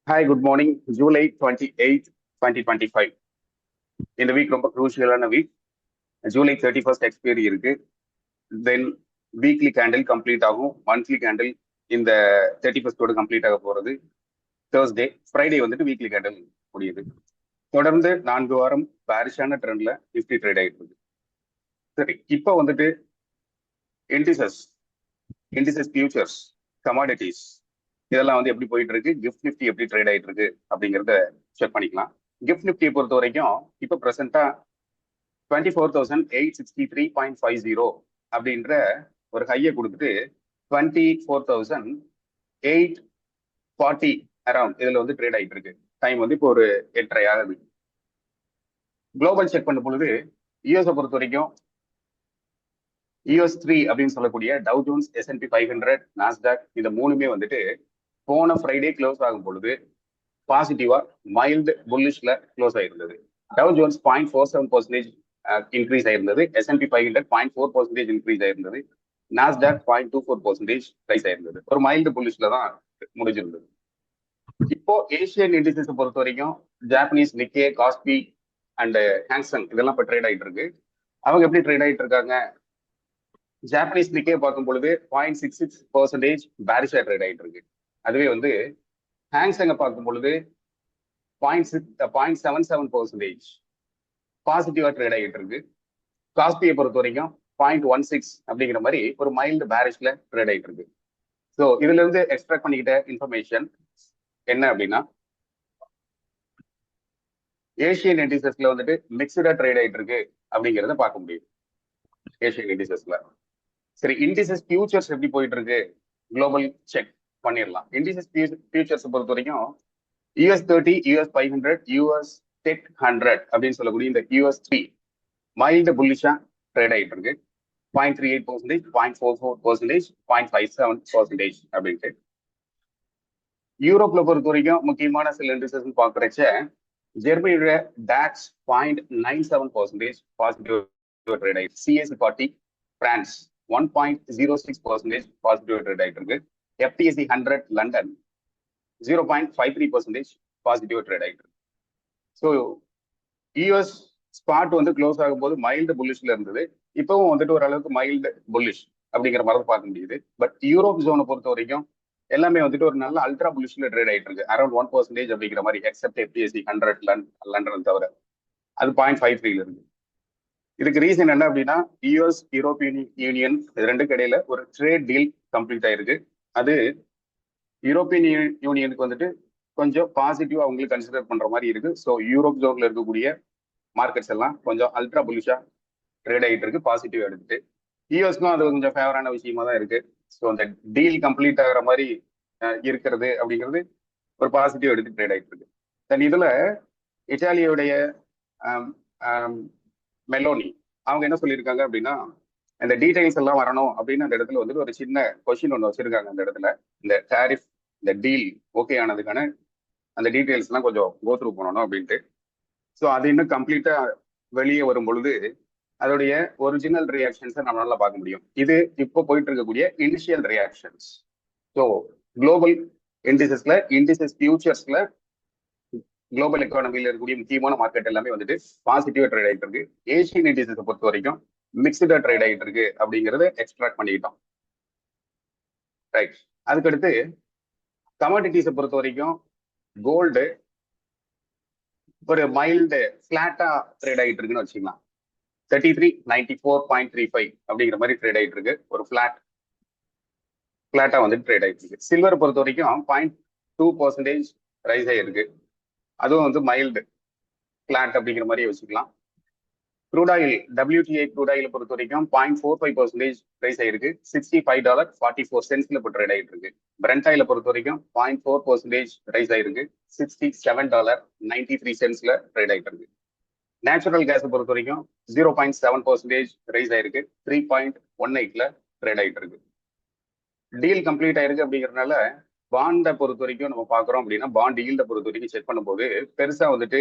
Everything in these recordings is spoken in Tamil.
Hi, good morning. July 28th, 2025. இந்த வீக் ரொம்ப குரூஷியலான வீக். ஜூலை 31st எக்ஸ்பைரி இருக்கு. தென் வீக்லி கேண்டில் கம்ப்ளீட் ஆகும். மந்த்லி கேண்டில் இந்த 31st கம்ப்ளீட் ஆக போறது. தேர்ஸ்டே, ஃப்ரைடே வந்துட்டு வீக்லி கேண்டில் முடியுது. தொடர்ந்து 4 வாரம் பேரிஷான ட்ரெண்ட்ல நிஃப்டி ட்ரேட் ஆகிட்டு இருக்கு. சரி, இப்போ வந்துட்டு இண்டிசஸ் ஃபியூச்சர்ஸ், கமாடிட்டிஸ் இதெல்லாம் வந்து எப்படி போயிட்டு இருக்கு, கிஃப்ட் நிஃப்டி எப்படி ட்ரேட் ஆயிட்டு இருக்கு அப்படிங்கிறத செக் பண்ணிக்கலாம். கிஃப்ட் நிஃப்டியை பொறுத்த வரைக்கும் இப்போ ப்ரெசென்டா 24,863.50 அப்படின்ற ஒரு ஹையை கொடுத்துட்டு 24,840 அரௌண்ட் இதுல வந்து ட்ரேட் ஆயிட்டு இருக்கு. டைம் வந்து இப்போ ஒரு 8:30 ஆகுது. குளோபல் செக் பண்ணும் பொழுது யூஎஸ் பொறுத்த வரைக்கும் US 3 அப்படின்னு சொல்லக்கூடிய டவ் ஜோன்ஸ், S&P 500, நாஸ்டாக் இந்த மூணுமே வந்துட்டு போன ஃப்ரைடே க்ளோஸ் ஆகும் பொழுது பாசிட்டிவா மைல்டு புல்லிஷ்ல க்ளோஸ் ஆயிருந்தது. டவ் ஜோன்ஸ் 0.47% இன்க்ரீஸ் ஆயிருந்தது. S&P 500 0.4% இன்க்ரீஸ் ஆயிருந்தது. நாஸ்டாக் 0.24% ரைஸ் ஆயிருந்தது. ஒரு மைல்டு புல்லிஷ்ல தான் முடிஞ்சிருந்தது. இப்போ ஏசியன் இண்டிசஸ் பொறுத்த வரைக்கும் ஜாப்பனீஸ் நிக்கே, காஸ்பி அண்ட் ஹாங்சங் இதெல்லாம் இப்போ ட்ரேட் ஆயிட்டு இருக்கு. அவங்க எப்படி ட்ரேட் ஆயிட்டு இருக்காங்க? ஜாப்பனீஸ் நிக்கே பார்க்கும் பொழுது 0.66% பேரிஷா ட்ரேட் ஆயிட்டு இருக்கு. அதுவே வந்து ஹாங்சங்க பார்க்கும் பொழுது 0.77% பாசிட்டிவா ட்ரேட் ஆகிட்டு இருக்கு. காஸ்பியை பொறுத்த வரைக்கும் 0.16 அப்படிங்கிற மாதிரி ஒரு மைல்டு பேரிஷ்ல ட்ரேட் ஆகிட்டு இருக்கு. ஸோ இதுல இருந்து எக்ஸ்ட்ராக்ட் பண்ணிக்கிட்ட இன்ஃபர்மேஷன் என்ன அப்படின்னா, ஏசியன் இண்டிசஸ்ல வந்துட்டு மிக்சடா ட்ரேட் ஆகிட்டு இருக்கு அப்படிங்கிறத பார்க்க முடியும் ஏசியன் இண்டிசஸ்ல. சரி, இண்டிசஸ் ஃபியூச்சர்ஸ் எப்படி போயிட்டு இருக்கு குளோபல் செக் பண்ணிடலாம். இண்டிசஸ் ஃபியூச்சர்ஸ் பொறுத்த வரைக்கும் US 30, US 500, US Tech 100 அப்படின்னு சொல்லக்கூடிய இந்த US 3 மைல்டு புல்லிஷா ட்ரேட் ஆகிட்டு இருக்கு. 0.38%, 0.44%, 0.57% அப்படின்ட்டு. யூரோப்ல பொறுத்த வரைக்கும் முக்கியமான சில இண்டிசஸ் பார்க்குறச்ச ஜெர்மனியோட டாக்ஸ் 0.97% பாசிட்டிவ் ட்ரேட் ஆயிட்டு. CAC 40 பிரான்ஸ் 1.06% பாசிட்டிவ் ட்ரேட் ஆயிட்டு இருக்கு. FTSE 100 லண்டன் 0.53% பாசிட்டிவ் ட்ரேட் ஆயிட்டு இருக்கு. ஸோ யூஎஸ் ஸ்பாட் வந்து க்ளோஸ் ஆகும்போது மைல்டு புல்லிஷ்ல இருந்தது. இப்பவும் வந்துட்டு ஓரளவுக்கு மைல்டு புல்லிஷ் அப்படிங்கிற மாதிரி பார்க்க முடியுது. பட் யூரோப் ஜோனை பொறுத்த வரைக்கும் எல்லாமே வந்துட்டு ஒரு நல்ல அல்ட்ரா புல்லிஷ்ல ட்ரேட் ஆயிட்டு இருக்கு. அரௌண்ட் 1% அப்படிங்கிற மாதிரி, எக்ஸப்ட் FTSE 100 லண்டன் தவிர அது 0.53 இருக்கு. இதுக்கு ரீசன் என்ன அப்படின்னா, யூஎஸ் யூரோப்பியன் யூனியன் இது ரெண்டுக்கு இடையில ஒரு ட்ரேட் டீல் கம்ப்ளீட் ஆயிருக்கு. அது யூரோப்பியன் யூனியனுக்கு வந்துட்டு கொஞ்சம் பாசிட்டிவா அவங்களுக்கு கன்சிடர் பண்ற மாதிரி இருக்கு. ஸோ யூரோப் ஜோன்ல இருக்கக்கூடிய மார்க்கெட்ஸ் எல்லாம் கொஞ்சம் அல்ட்ரா புலிஷா ட்ரேட் ஆகிட்டு இருக்கு, பாசிட்டிவ் எடுத்துட்டு. யூஎஸ்க்கும் அது கொஞ்சம் ஃபேவரான விஷயமா தான் இருக்கு. ஸோ அந்த டீல் கம்ப்ளீட் ஆகிற மாதிரி இருக்கிறது அப்படிங்கிறது ஒரு பாசிட்டிவ் எடுத்து ட்ரேட் ஆகிட்டு இருக்கு. தென் இதுல இட்டாலியோடைய மெலோனி அவங்க என்ன சொல்லியிருக்காங்க அப்படின்னா, இந்த டீடைல்ஸ் எல்லாம் வரணும் அப்படின்னு அந்த இடத்துல வந்துட்டு ஒரு சின்ன கொஸ்டின் ஒன்று வச்சிருக்காங்க. அந்த இடத்துல இந்த டாரிஃப், இந்த டீல் ஓகே ஆனதுக்கான அந்த டீடைல்ஸ் எல்லாம் கொஞ்சம் கோத்ரூ பண்ணணும் அப்படின்ட்டு. ஸோ அது இன்னும் கம்ப்ளீட்டா வெளியே வரும் பொழுது அதோடைய ஒரிஜினல் ரியாக்ஷன்ஸை நம்மளால பார்க்க முடியும். இது இப்போ போயிட்டு இருக்கக்கூடிய இனிஷியல் ரியாக்ஷன்ஸ். ஸோ குளோபல் இண்டிசஸ்ல, இண்டிசஸ் ஃபியூச்சர்ஸ்ல குளோபல் எக்கானமியில இருக்கக்கூடிய முக்கியமான மார்க்கெட் எல்லாமே வந்துட்டு பாசிட்டிவா ட்ரேட் ஆகிட்டு இருக்கு. ஏசியன் இண்டிசஸை பொறுத்த வரைக்கும் மிக்சடா ட்ரேட் ஆகிட்டு இருக்கு அப்படிங்கறத எக்ஸ்ட்ராக்ட் பண்ணிக்கிட்டோம். ரைட். அதுக்கடுத்து கமாடிட்டிஸை பொறுத்த வரைக்கும் கோல்டு ஒரு மைல்டு ஃபிளாட்டா ட்ரேட் ஆகிட்டு இருக்குன்னு வச்சுக்கலாம். 3394.35 அப்படிங்கிற மாதிரி ட்ரேட் ஆகிட்டு இருக்கு. ஒரு ஃபிளாட்டா வந்து ட்ரேட் ஆகிட்டு இருக்கு. சில்வர் பொறுத்த வரைக்கும் 0.2% ரைஸ் ஆகிருக்கு. அதுவும் வந்து மைல்டு ஃபிளாட் அப்படிங்கிற மாதிரி வச்சுக்கலாம். Crude oil, WTI crude oil பொறுத்த வரைக்கும் 0.45% ரைஸ் ஆயிருக்கு. $60.44 இப்போ ட்ரேட் ஆகிட்டு இருக்கு. பிரெண்ட் ஆயில பொறுத்த வரைக்கும் 0.4% ரைஸ் ஆயிருக்கு. $67.93 ட்ரேட் ஆகிட்டு இருக்கு. நேச்சுரல் கேஸை பொறுத்த வரைக்கும் 0.7% ரைஸ் ஆயிருக்கு. 3.18 ட்ரேட் ஆகிட்டு இருக்கு. டீல் கம்ப்ளீட் ஆயிருக்கு அப்படிங்கிறதுனால பாண்டை பொறுத்த வரைக்கும் நம்ம பார்க்குறோம் அப்படின்னா, பாண்ட் ஈல்டை பொறுத்த வரைக்கும் செக் பண்ணும்போது பெருசா வந்துட்டு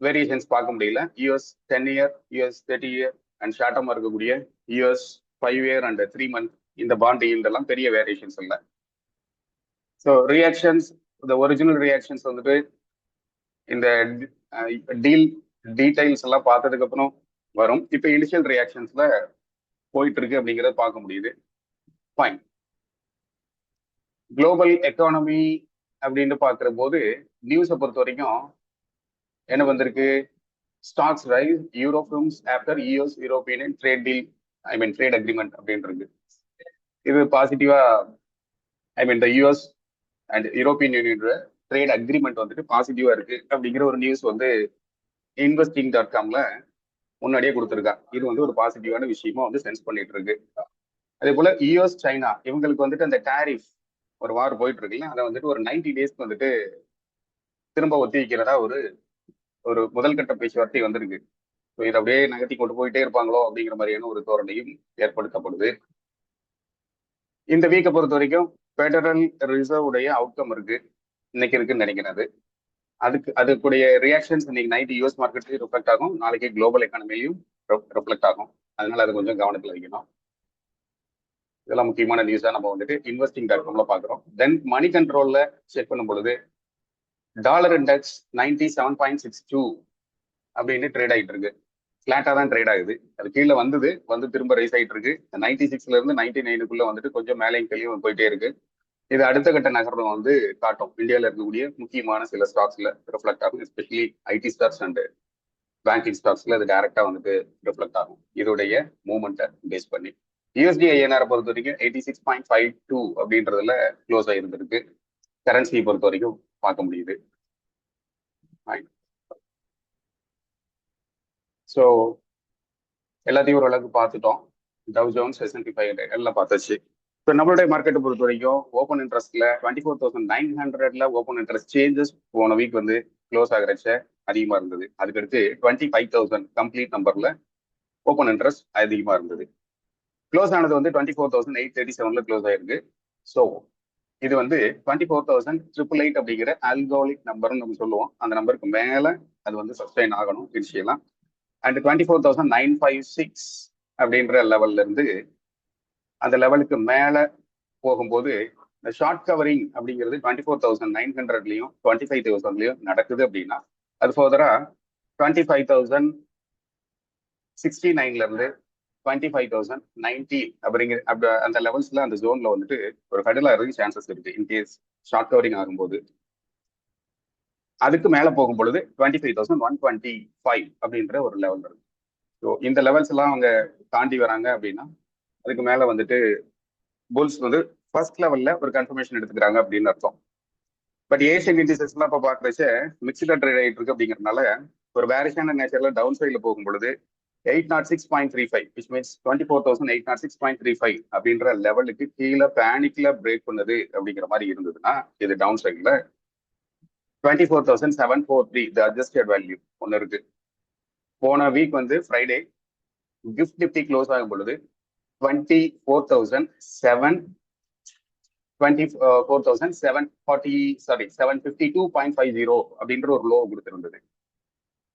வேரியேஷன்ஸ் பார்க்க முடியல. US 10 year, US 30 year and short derma இருக்கக்கூடிய US 5 இயர் அண்ட் 3 மந்த் இந்த பாண்ட் ஈல்ட் எல்லாம் பெரிய வேரியேஷன்ஸ் இல்லை. ஸோ ரியாக்ஷன்ஸ் இந்த ஒரிஜினல் ரியாக்ஷன்ஸ் வந்துட்டு இந்த டீல் டீடைல்ஸ் எல்லாம் பார்த்ததுக்கு அப்புறம் வரும். இப்போ இனிஷியல் ரியாக்ஷன்ஸ்ல போயிட்டு இருக்கு அப்படிங்கிறத பார்க்க முடியுது. ஃபைன். குளோபல் எக்கானமி அப்படின்னு பார்க்குற போது நியூஸை பொறுத்த வரைக்கும் என்ன வந்திருக்கு? Stocks rise, Europe booms after US European trade deal, trade agreement அப்படின்றது. இது பாசிட்டிவா, இந்த யூஎஸ் அண்ட் யூரோப்பியன் யூனியனோட ட்ரேட் அக்ரிமெண்ட் வந்துட்டு பாசிட்டிவா இருக்கு அப்படிங்கிற ஒரு நியூஸ் வந்து investing.comல முன்னாடியே கொடுத்துருக்கா. இது வந்து ஒரு பாசிட்டிவான விஷயமா வந்து சென்ஸ் பண்ணிட்டு இருக்கு. அதே போல யூஎஸ் சைனா இவங்களுக்கு வந்துட்டு அந்த டாரிஃப் ஒரு வார் போயிட்டு இருக்குல்ல, அதை வந்துட்டு ஒரு 90 டேஸ்க்கு வந்துட்டு திரும்ப ஒத்தி வைக்கிறதா ஒரு ஒரு முதல் கட்ட பேச்சுவார்த்தை வந்திருக்கு. ஸோ இதை அப்படியே நகர்த்தி கொண்டு போயிட்டே இருப்பாங்களோ அப்படிங்கிற மாதிரியான ஒரு தோரணையும் ஏற்படுத்தப்படுது. இந்த வீக்கை பொறுத்த வரைக்கும் ஃபெடரல் ரிசர்வ் உடைய அவுட்கம் இருக்கு, இன்னைக்கு இருக்குன்னு நினைக்கிறது. அதுக்குடைய ரியாக்ஷன்ஸ் இன்னைக்கு நைட் யூஎஸ் மார்க்கெட்லயும் ரிஃப்ளெக்ட் ஆகும், நாளைக்கு குளோபல் எக்கானமிலையும் ரிஃப்ளெக்ட் ஆகும். அதனால அது கொஞ்சம் கவனத்தில் வைக்கணும். இதெல்லாம் முக்கியமான நியூஸா நம்ம வந்துட்டு investing.comல பாக்குறோம். தென் மணி கண்ட்ரோல்ல செக் பண்ணும் பொழுது டாலர் இண்டெக்ஸ் 97.62 அப்படின்னு ட்ரேட் ஆகிட்டு இருக்கு. ஃபிளாட்டா தான் ட்ரேட் ஆகுது. அது கீழே வந்து திரும்ப ரைஸ் ஆகிட்டு இருக்கு. 96ல இருந்து 99க்குள்ள வந்துட்டு கொஞ்சம் மேலேயும் கீழேயும் போயிட்டே இருக்கு. இது அடுத்த கட்ட நகரம் வந்து காட்டும். இந்தியாவில் இருக்கக்கூடிய முக்கியமான சில ஸ்டாக்ஸ்ல ரிஃப்ளெக்ட் ஆகும், especially IT stocks and banking ஸ்டாக்ஸ்ல அது டைரக்டா வந்துட்டு ரிஃப்ளெக்ட் ஆகும் இதோடைய மூவ்மெண்ட்டை பேஸ் பண்ணி. யூஎஸ்டி ஐஎன்ஆர் பொறுத்த வரைக்கும் 86.52 அப்படின்றதுல க்ளோஸ் ஆகிருந்திருக்கு. கரன்சியை பொறுத்த வரைக்கும் பார்க்க முடியுது. ஸோ எல்லாத்தையும் ஓரளவுக்கு பார்த்துட்டோம். டவ் ஜோன்ஸ், S&P 500 எல்லாம் பார்த்தாச்சு. இப்போ நம்மளுடைய மார்க்கெட்டை பொறுத்த வரைக்கும் ஓப்பன் இன்ட்ரெஸ்ட்ல 24,900ல ஓப்பன் இன்ட்ரெஸ்ட் சேஞ்சஸ் போன வீக் வந்து க்ளோஸ் ஆகிறச்ச அதிகமாக இருந்தது. அதுக்கடுத்து 25,000 கம்ப்ளீட் நம்பர்ல ஓப்பன் இன்ட்ரெஸ்ட் அதிகமாக இருந்தது. க்ளோஸ் ஆனது வந்து 24,837ல க்ளோஸ் ஆயிருக்கு. ஸோ இது வந்து 24,888 அப்படிங்கிற ஆல்கோலிக் நம்பர்னு நம்ம சொல்லுவோம். அந்த நம்பருக்கு மேல அது வந்து சஸ்டைன் ஆகணும் இனிஷியலா. அண்ட் 24,956 அப்படின்ற லெவல்ல இருந்து அந்த லெவலுக்கு மேல போகும்போது இந்த ஷார்ட் கவரிங் அப்படிங்கிறது 24,900லயும் 25,000லயும் நடக்குது அப்படின்னா அது ஃபர்தரா 25,069ல இருந்து 25,090 அப்படிங்கிற அந்த லெவல்ஸ்ல அந்த ஜோன்ல வந்துட்டு ஒரு ஹெடலா இருக்கு சான்சஸ் இருக்கு. இன்கேஸ் ஷார்ட் கவரிங் ஆகும்போது அதுக்கு மேல போகும் பொழுது 25,125 அப்படின்ற ஒரு லெவல் இருக்கு. ஸோ இந்த லெவல்ஸ் எல்லாம் அவங்க தாண்டி வராங்க அப்படின்னா அதுக்கு மேல வந்துட்டு புல்ஸ் வந்து ஃபர்ஸ்ட் லெவல்ல ஒரு கன்ஃபர்மேஷன் எடுத்துக்கிறாங்க அப்படின்னு அர்த்தம். பட் ஏஷியன் இண்டிசஸ் எல்லாம் இப்ப பாக்குறச்ச மிக்ஸ்டா ட்ரேட் ஆகிட்டு இருக்கு அப்படிங்கிறதுனால ஒரு வேரிஷான நேச்சர்ல டவுன் சைட்ல போகும் பொழுது 806.35 which means 24,806.35 அப்படின்ற லெவலுக்கு கீழே பேனிக்ல பிரேக் பண்ணுது அப்படிங்கிற மாதிரி இருந்ததுன்னா இது டவுன் சைட்ல 24,743 தி அட்ஜஸ்டட் வேல்யூ ஒன்று இருக்கு. போன வீக் வந்து ஃப்ரைடே கிஃப்ட் நிப்டி க்ளோஸ் ஆகும் பொழுது 752.50 அப்படின்ற ஒரு லோ கொடுத்திருந்தது.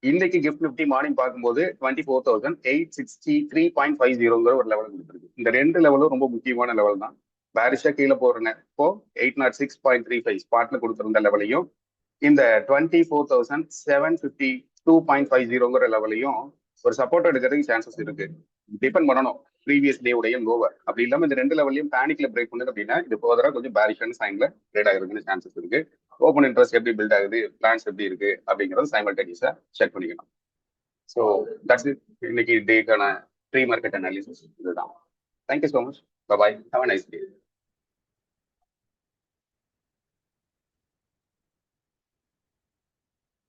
இன்னைக்கு கிஃப்ட் நிப்டி மார்னிங் பார்க்கும்போது 24,863.50 ஒரு லெவல் கொடுத்துருக்கு. இந்த ரெண்டு லெவலும் ரொம்ப முக்கியமான லெவல் தான். பேரிஷா கீழே போறேன் இப்போ 806.35 ஸ்பாட்ல கொடுத்திருந்த லெவலையும் இந்த 24,752.50 லெவலையும் ஒரு சப்போர்ட் எடுக்கிறதுக்கு சான்சஸ் இருக்கு. டிபெண்ட் பண்ணணும் ப்ரீவியஸ் டே உடைய லோவர். அப்படி இல்லாம இந்த ரெண்டு லெவலையும் பேனிக்ல பிரேக் பண்ணுது அப்படின்னா இது போதரா கொஞ்சம் பேரிஷான சைன்ல ட்ரேட் ஆகுறதுக்கு சான்சஸ் இருக்கு. ஓப்பன் இன்ட்ரெஸ்ட் எப்படி பில்ட் ஆகுது, பிளான்ஸ் எப்படி இருக்கு அப்படிங்கறது சைமல்டேனியஸா செக் பண்ணிக்கணும். So that's it. இன்னைக்கு டேக்கான ப்ரீ மார்க்கெட் அனாலிசிஸ் இதுதான். Thank you so much. Bye. Have a nice day.